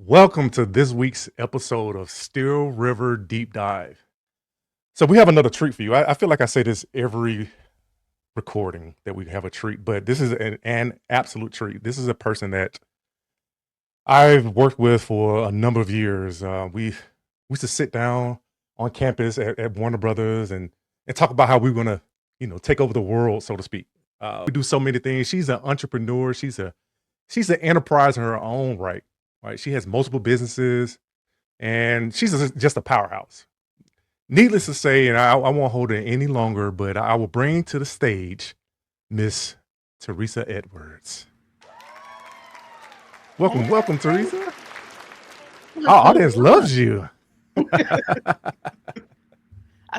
Welcome to this week's episode of Stillriver Deep Dive. So we have another treat for you. I feel like I say this every recording that we have a treat, but this is an absolute treat. This is a person that I've worked with for a number of years. We used to sit down on campus at Warner Brothers and talk about how we were going to, take over the world, so to speak. We do so many things. She's an entrepreneur. She's an enterprise in her own right. Right? She has multiple businesses, and she's just a powerhouse. Needless to say, and I won't hold it any longer, but I will bring to the stage Miss Teresa Edwards. Welcome, welcome, Hey, Teresa. what's Our going audience on? loves you. I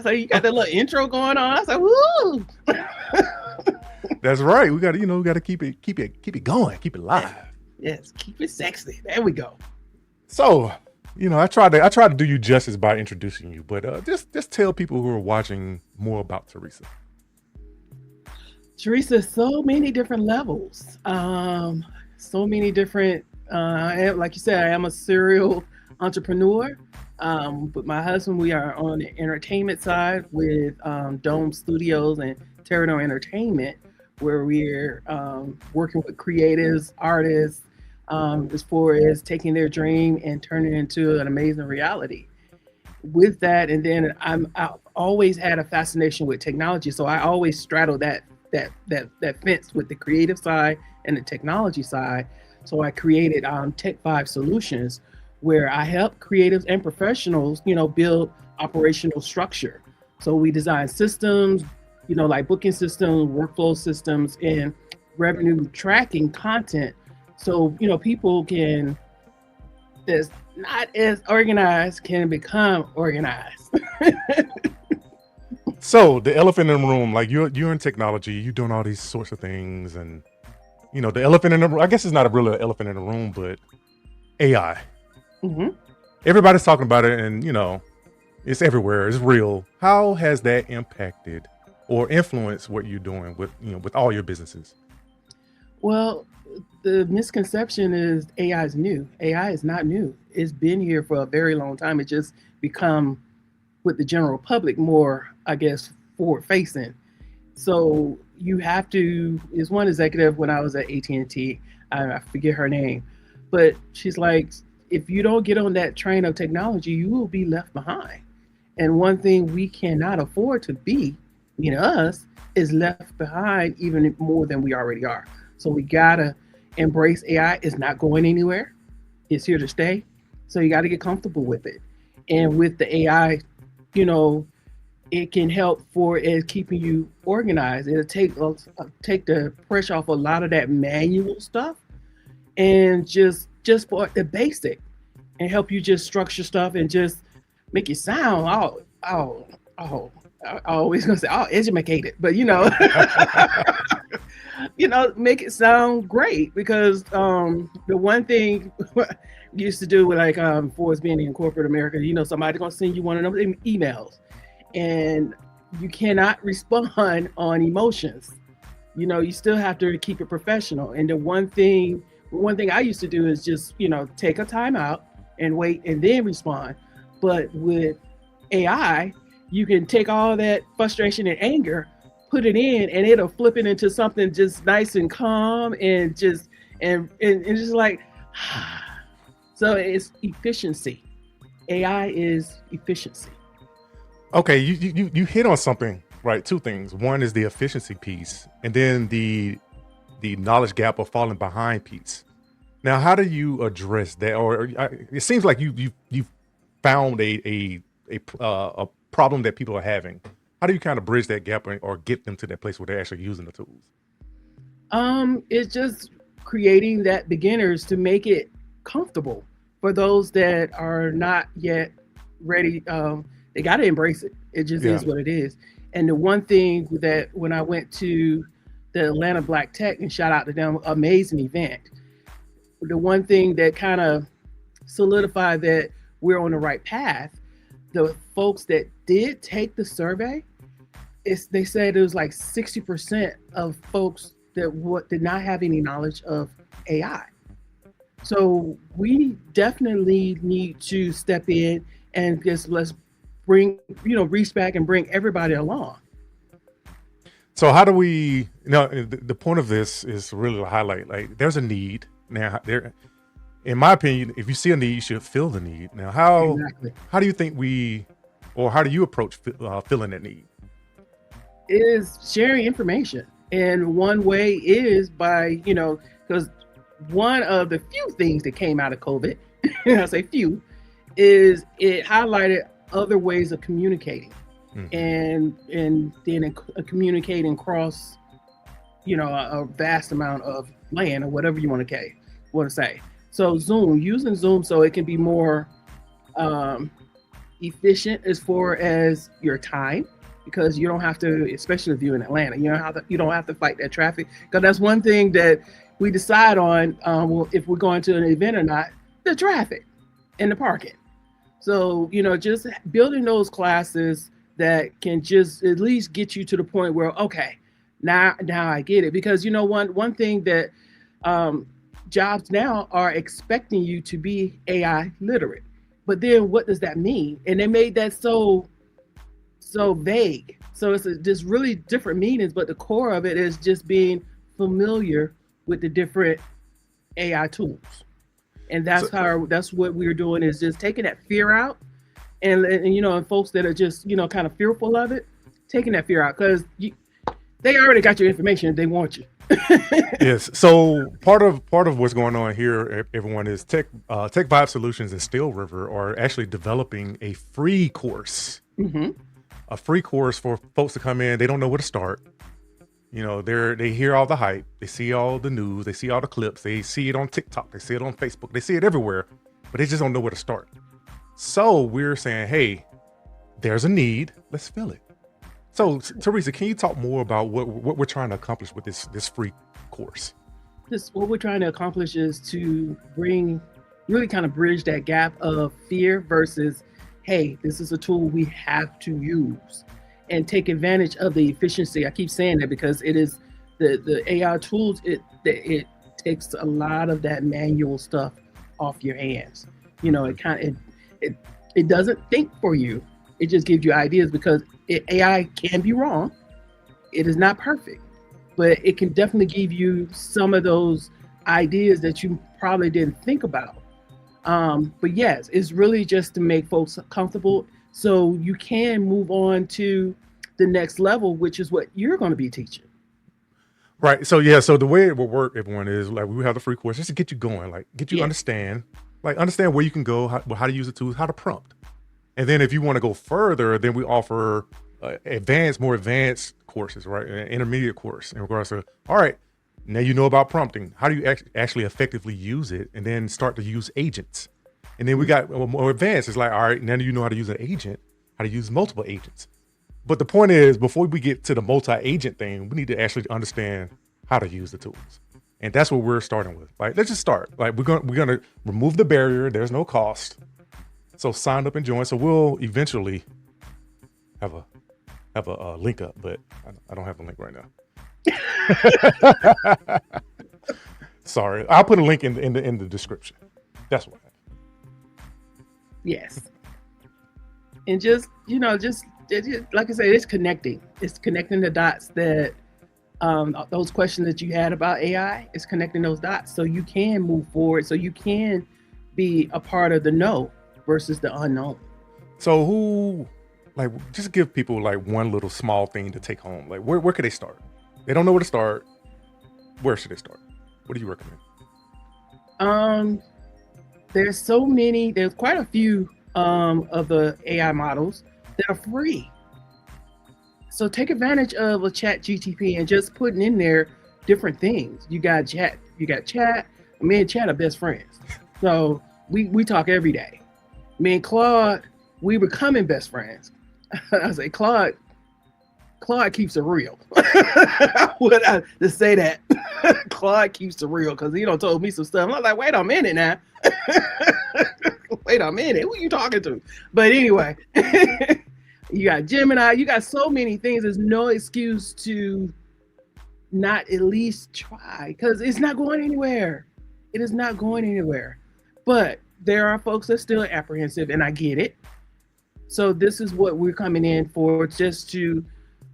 saw you got that little intro going on. I said, "Woo!" That's right. We got to, we got to keep it going, keep it live. Yes, keep it sexy. There we go. So, I tried to do you justice by introducing you, but just tell people who are watching more about Teresa. Teresa, so many different levels. So many different. Like you said, I am a serial entrepreneur. But my husband, we are on the entertainment side with Dome Studios and Terrano Entertainment, where we're working with creatives, artists, as far as taking their dream and turning it into an amazing reality. With that, and then I've always had a fascination with technology, so I always straddle that fence with the creative side and the technology side. So I created TechVibe Solutions, where I help creatives and professionals, build operational structure. So we design systems, like booking systems, workflow systems, and revenue tracking content. So, people that's not as organized can become organized. So the elephant in the room, like you're in technology, you're doing all these sorts of things, and the elephant in the room. I guess it's not a real elephant in the room, but AI. hmm Everybody's talking about it, and it's everywhere. It's real. How has that impacted or influenced what you're doing with all your businesses? Well, the misconception is AI is new. AI is not new. It's been here for a very long time. It just become with the general public more, I guess, forward facing. So you have to. Is one executive when I was at AT&T, I forget her name, but she's like, if you don't get on that train of technology, you will be left behind. And one thing we cannot afford to be, us, is left behind even more than we already are. So we gotta embrace AI. It's not going anywhere. It's here to stay. So you got to get comfortable with it. And with the AI, you know, it can help for it keeping you organized. It'll take the pressure off a lot of that manual stuff, and just for the basic, and help you just structure stuff and just make it sound oh I always gonna say educated, but make it sound great because the one thing we used to do with for us being in corporate America, somebody gonna send you one of them emails, and you cannot respond on emotions. You still have to keep it professional. And the one thing I used to do is just take a time out and wait and then respond. But with AI, you can take all that frustration and anger, put it in, and it'll flip it into something just nice and calm and just and just like so it's efficiency. AI is efficiency. Okay, you hit on something, right? Two things. One is the efficiency piece, and then the knowledge gap or falling behind piece. Now, how do you address that? Or it seems like you found a problem that people are having. How do you kind of bridge that gap or get them to that place where they're actually using the tools? It's just creating that beginners to make it comfortable for those that are not yet ready. They got to embrace it. It just Yeah. is what it is. And the one thing that when I went to the Atlanta Black Tech, and shout out to them, amazing event. The one thing that kind of solidified that we're on the right path, the folks that did take the survey, they said it was like 60% of folks that did not have any knowledge of AI. So we definitely need to step in and just let's bring, reach back and bring everybody along. So how do we? The point of this is really to highlight like there's a need now. There, in my opinion, if you see a need, you should fill the need. Now, Exactly. how do you think or how do you approach filling that need? Is sharing information. And one way is by, because one of the few things that came out of COVID, I say few, is it highlighted other ways of communicating and then communicating across, a vast amount of land or whatever you want to say. So using Zoom so it can be more um, efficient as far as your time because you don't have to, especially if you're in Atlanta, you don't have to fight that traffic because that's one thing that we decide on well, if we're going to an event or not, the traffic and the parking. So just building those classes that can just at least get you to the point where okay, now I get it because one thing that um, jobs now are expecting you to be AI literate. But then what does that mean? And they made that so vague. So it's just really different meanings, but the core of it is just being familiar with the different AI tools. And So, that's what we're doing is just taking that fear out and folks that are just kind of fearful of it, taking that fear out because they already got your information if they want you. yes. So part of what's going on here, everyone, is TechVibe Solutions and Stillriver are actually developing Hmm. a free course for folks to come in. They don't know where to start. They hear all the hype, they see all the news, they see all the clips, they see it on TikTok, they see it on Facebook, they see it everywhere, but they just don't know where to start. So we're saying, hey, there's a need, let's fill it. So Teresa, can you talk more about what we're trying to accomplish with this free course? This what we're trying to accomplish is to bring really kind of bridge that gap of fear versus hey, this is a tool we have to use and take advantage of the efficiency. I keep saying that because it is the AI tools, it takes a lot of that manual stuff off your hands. It kind of it it doesn't think for you. It just gives you ideas because AI can be wrong. It is not perfect, but it can definitely give you some of those ideas that you probably didn't think about. But yes, it's really just to make folks comfortable so you can move on to the next level, which is what you're going to be teaching. Right. So yeah. So the way it will work, everyone, is like we have the free course just to get you going, like get you Yes. understand where you can go, how to use the tools, how to prompt. And then if you want to go further, then we offer more advanced courses, right? An intermediate course in regards to, all right, now you know about prompting. How do you actually effectively use it? And then start to use agents. And then we got more advanced. It's like, all right, now you know how to use an agent, how to use multiple agents. But the point is, before we get to the multi-agent thing, we need to actually understand how to use the tools. And that's what we're starting with. Like, let's just start. Like, we're gonna remove the barrier. There's no cost. So sign up and join. So we'll eventually have a link up, but I don't have a link right now. Sorry, I'll put a link in the description. That's what. Yes. And just, like I said, it's connecting. It's connecting the dots that those questions that you had about AI. It's connecting those dots so you can move forward. So you can be a part of the know versus the unknown. So just give people like one little small thing to take home. Like where could they start? They don't know where to start. Where should they start? What do you recommend? Um, there's so many. There's quite a few of the AI models that are free. So take advantage of a ChatGPT and just putting in there different things. You got chat. You got chat. Me and Chat are best friends. So we talk every day. Me and Claude, we becoming best friends. I say Claude keeps it real. To say that Claude keeps it real because he don't told me some stuff. And I was like, wait a minute now. Wait a minute, who you talking to? But anyway, you got Gemini, you got so many things. There's no excuse to not at least try because it's not going anywhere. It is not going anywhere. But there are folks that are still apprehensive, and I get it. So this is what we're coming in for, just to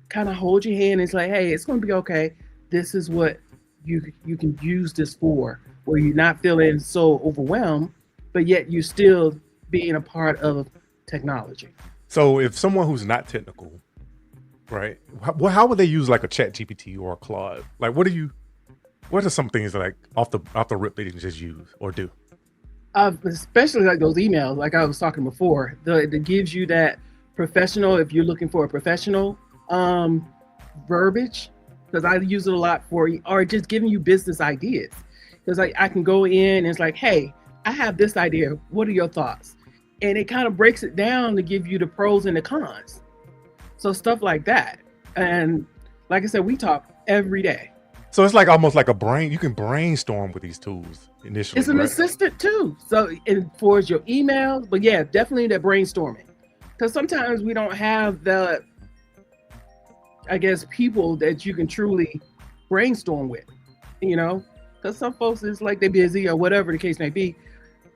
kind of hold your hand and say, hey, it's going to be okay. This is what you can use this for, where you're not feeling so overwhelmed, but yet you're still being a part of technology. So if someone who's not technical, right, how would they use like a ChatGPT or a Claude? Like, what are some things like off the rip they can just use or do? Especially like those emails, like I was talking before, that gives you that professional. If you're looking for a professional verbiage, because I use it a lot for, or just giving you business ideas. Because I can go in and it's like, hey, I have this idea. What are your thoughts? And it kind of breaks it down to give you the pros and the cons. So stuff like that. And like I said, we talk every day. So it's like almost like a brain. You can brainstorm with these tools initially. It's an right? assistant too. So it forwards your emails, but yeah, definitely that brainstorming. Because sometimes we don't have the, I guess, people that you can truly brainstorm with, you know? Because some folks is like they're busy or whatever the case may be.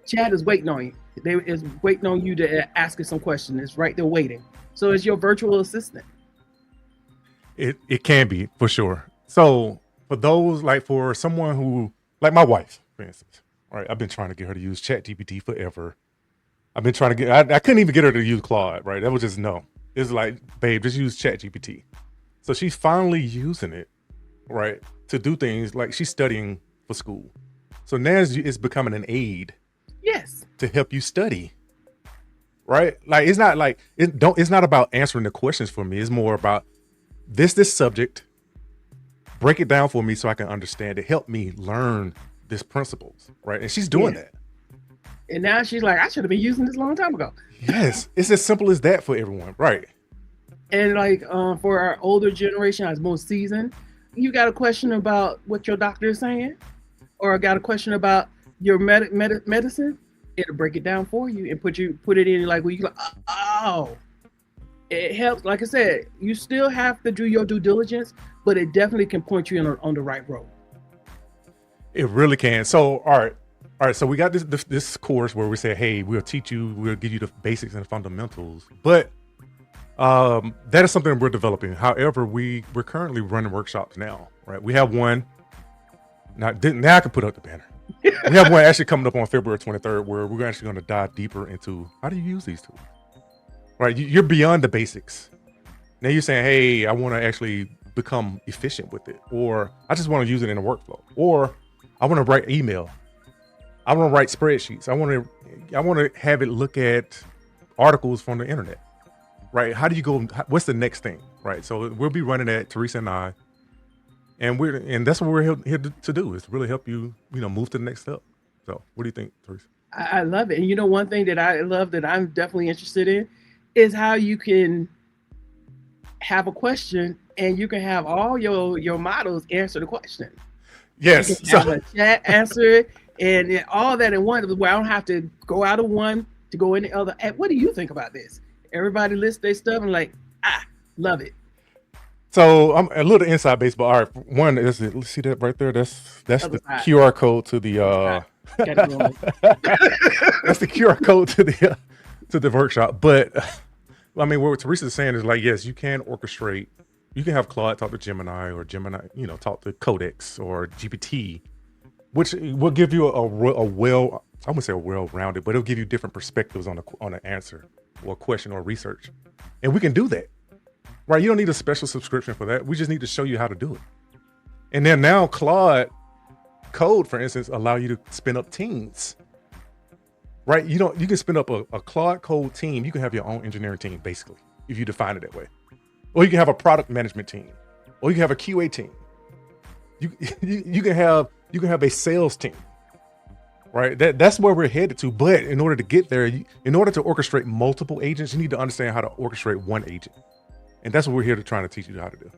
Chat is waiting on you. They is waiting on you to ask it some questions. It's right there waiting. So it's your virtual assistant. It can be for sure. So for those, like for someone who, like my wife, for instance, right? I've been trying to get her to use ChatGPT forever. I've been trying to I couldn't even get her to use Claude, right? That was just no. It's like, babe, just use ChatGPT. So she's finally using it, right, to do things like she's studying for school. So now it's becoming an aid. Yes. To help you study, right? Like it's not like it's not about answering the questions for me. It's more about this subject. Break it down for me so I can understand it. Help me learn these principles, right? And she's doing that. And now she's like, I should have been using this a long time ago. Yes, it's as simple as that for everyone, right? And like for our older generation, as most seasoned, you got a question about what your doctor is saying, or got a question about your medicine, it'll break it down for you and put it in like where you like, oh, it helps. Like I said, you still have to do your due diligence, but it definitely can point you on the right road. It really can. So all right. So we got this course where we say, hey, we'll teach you, we'll give you the basics and the fundamentals, but that is something we're developing. However, we're currently running workshops now, right? We have one. Now I can put up the banner. We have one actually coming up on February 23rd where we're actually going to dive deeper into how do you use these tools, right? You're beyond the basics. Now you're saying, hey, I want to actually become efficient with it, or I just want to use it in a workflow, or I want to write email. I want to write spreadsheets. I want to have it look at articles from the internet, right? How do you go? What's the next thing, right? So we'll be running that, Teresa and I. And that's what we're here to do, is to really help you, move to the next step. So what do you think, Teresa? I love it. And one thing that I love that I'm definitely interested in is how you can have a question and you can have all your models answer the question. Yes. You can have a chat answer it and all that in one, where I don't have to go out of one to go in the other. What do you think about this? Everybody lists their stuff and like, love it. So I'm a little inside baseball. All right, one is let's see that right there. That's the QR code to the that's the QR code to the workshop. But I mean, what Teresa's saying is like, yes, you can orchestrate. You can have Claude talk to Gemini, or Gemini, talk to Codex or GPT, which will give you I wouldn't say a well-rounded, but it'll give you different perspectives on an answer or a question or research, and we can do that. Right, you don't need a special subscription for that. We just need to show you how to do it. And then now Claude Code, for instance, allow you to spin up teams. Right, you can spin up a Claude Code team. You can have your own engineering team, basically, if you define it that way. Or you can have a product management team, or you can have a QA team. You can have a sales team. Right, that's where we're headed to. But in order to get there, in order to orchestrate multiple agents, you need to understand how to orchestrate one agent. And that's what we're here to try to teach you how to do.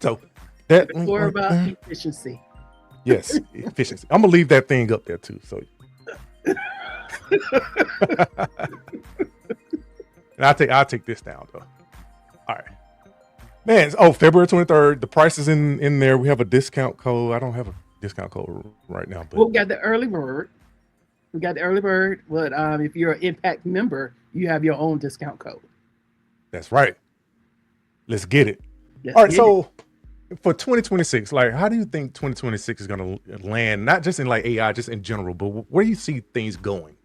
So that more about efficiency. Yes, efficiency. I'm gonna leave that thing up there too. So and I'll take this down though. All right. Man, February 23rd. The price is in there. We have a discount code. I don't have discount code right now, but Well, we got the early bird. We got the early bird, but if you're an Impact member, you have your own discount code. that's right. Let's get it. All Let's right, get it. so for 2026, like, how do you think 2026 is going to land? Not just in like AI, just in general, but where do you see things going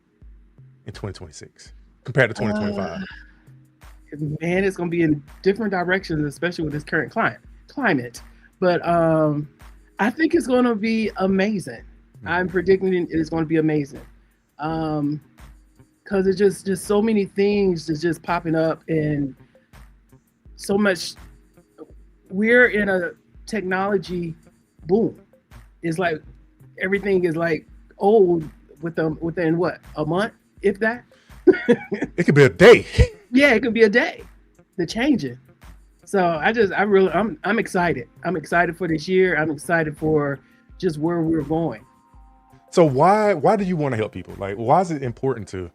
in 2026 compared to Uh, 2025? Man, it's going to be in different directions, especially with this current climate. But I think it's going to be amazing. I'm Mhm. predicting it's going to be amazing. Because it's just so many things that's just popping up, and so much. We're in a technology boom. It's like everything is like old within what, a month, if that. It could be a day. Yeah, it could be a day. The changing. So I'm excited. I'm excited for this year. I'm excited for just where we're going. So why do you want to help people? Like, why is it important to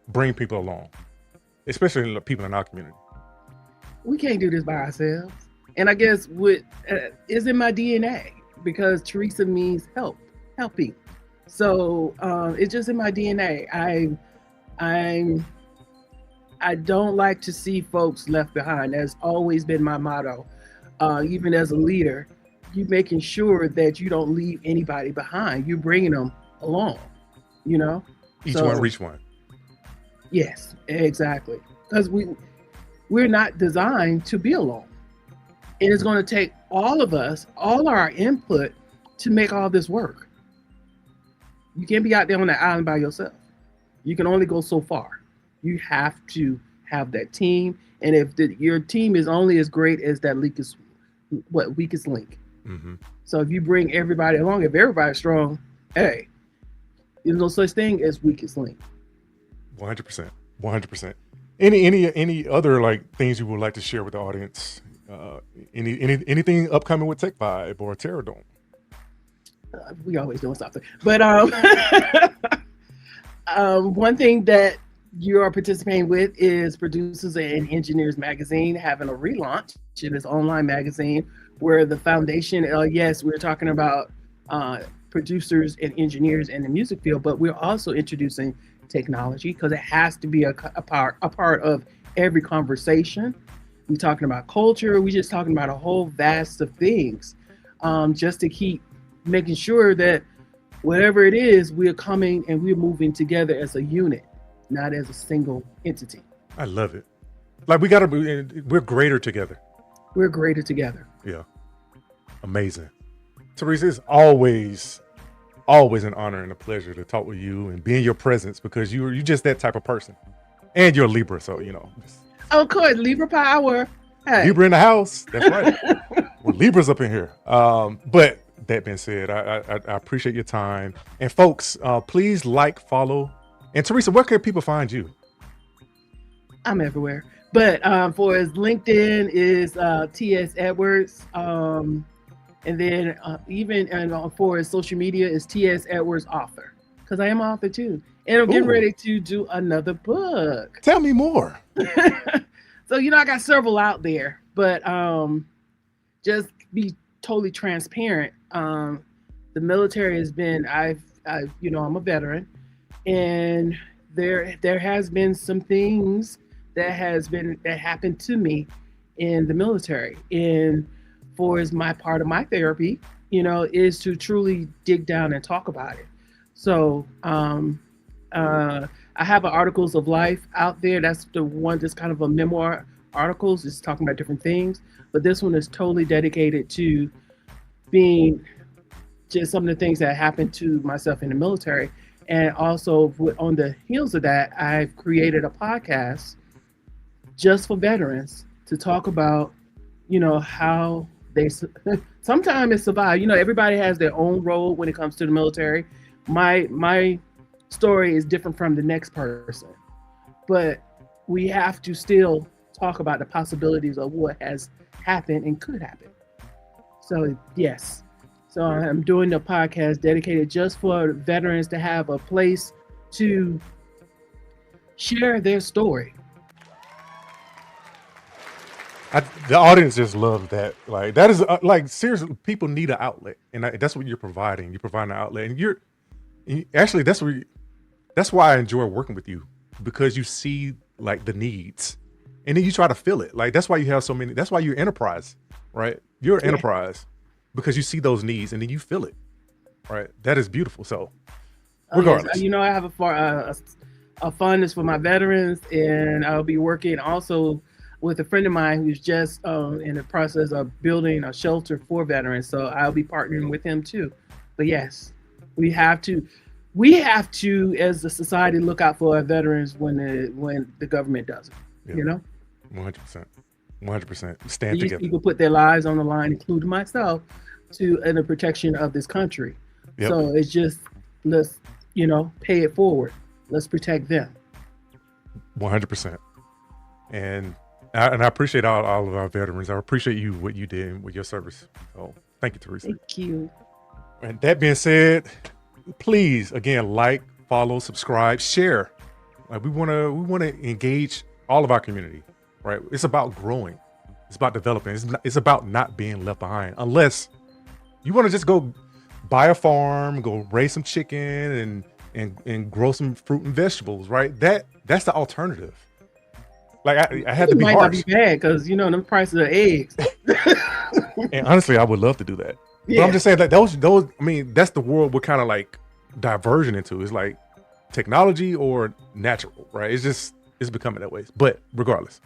bring people along, especially the people in our community? We can't do this by ourselves. And I guess what is in my DNA, because Teresa means helping. So it's just in my DNA. I'm I don't like to see folks left behind. That's always been my motto. Even as a leader, you making sure that you don't leave anybody behind. You bringing them along. You know. Each one So reach one. yes, exactly. Because we're not designed to be alone. And it's going to take all of us, all our input to make all this work. You can't be out there on the island by yourself. You can only go so far. You have to have that team. And if your team is only as great as that weakest link. Hmm. So if you bring everybody along, if everybody's strong, hey, there's no such thing as weakest link. 100%. 100%. Any other like things you would like to share with the audience? Anything upcoming with TechVibe or Terradome? We always doing something. But one thing that you are participating with is Producers and Engineers Magazine having a relaunch in this online magazine where the foundation, yes, we're talking about producers and engineers in the music field, but we're also introducing technology because it has to be a part of every conversation. We're talking about culture. We're just talking about a whole vast of things, just to keep making sure that whatever it is, we're coming and we're moving together as a unit, not as a single entity. I love it. Like, we're greater together. We're greater together. Yeah. Amazing. Teresa, it's always an honor and a pleasure to talk with you and be in your presence because you're just that type of person. And you're a Libra, so Of course, Libra power. Hey. Libra in the house. That's right. We're Libras up in here. But that being said, I appreciate your time. And folks, please like, follow. And Teresa, where can people find you? I'm everywhere. But for his LinkedIn is T.S. Edwards. And then for his social media is T.S. Edwards author. Because I am an author too. And I'm getting ready to do another book. Tell me more. So, I got several out there. But just be totally transparent. The military has been, I'm a veteran. And there has been some things that happened to me in the military. And is my part of my therapy, is to truly dig down and talk about it. So I have articles of life out there. That's the one that's kind of a memoir articles. It's talking about different things. But this one is totally dedicated to being just some of the things that happened to myself in the military. And also on the heels of that, I've created a podcast just for veterans to talk about, how they sometimes survive. Everybody has their own role when it comes to the military. My story is different from the next person, but we have to still talk about the possibilities of what has happened and could happen. So yes, so I'm doing the podcast dedicated just for veterans to have a place to share their story. The audience just loves that. Like that is like seriously, people need an outlet, and that's what you're providing. You're providing an outlet, and actually that's why I enjoy working with you, because you see like the needs, and then you try to fill it. Like that's why you have so many. That's why you're enterprise, right? You're an Yeah. enterprise because you see those needs and then you fill it, right? That is beautiful. So Oh yes, regardless, you know I have a fondness for my veterans, and I'll be working also with a friend of mine who's just in the process of building a shelter for veterans. So I'll be partnering with him too. But yes, we have to, we have to, as a society, look out for our veterans when the government doesn't. yeah, You know, 100%, 100%. Stand these together. people put their lives on the line, including myself, to in the protection of this country. Yep, So it's just, let's, pay it forward. Let's protect them. 100%. And I appreciate all of our veterans. I appreciate you what you did with your service. So thank you, Teresa. Thank you. And that being said, please again like, follow, subscribe, share. Like we wanna engage all of our community, right? It's about growing. It's about developing. It's about not being left behind. Unless you want to just go buy a farm, go raise some chicken, and grow some fruit and vegetables, right? That's the alternative. Like I had to It be might not be harsh. bad because them prices of eggs. And honestly, I would love to do that. But I'm Yeah. just saying that those I mean, that's the world we're kind of like diversion into. It's like technology or natural, right? It's becoming that way. But regardless,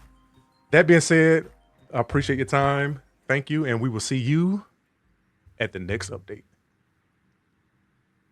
that being said, I appreciate your time. Thank you, and we will see you at the next update.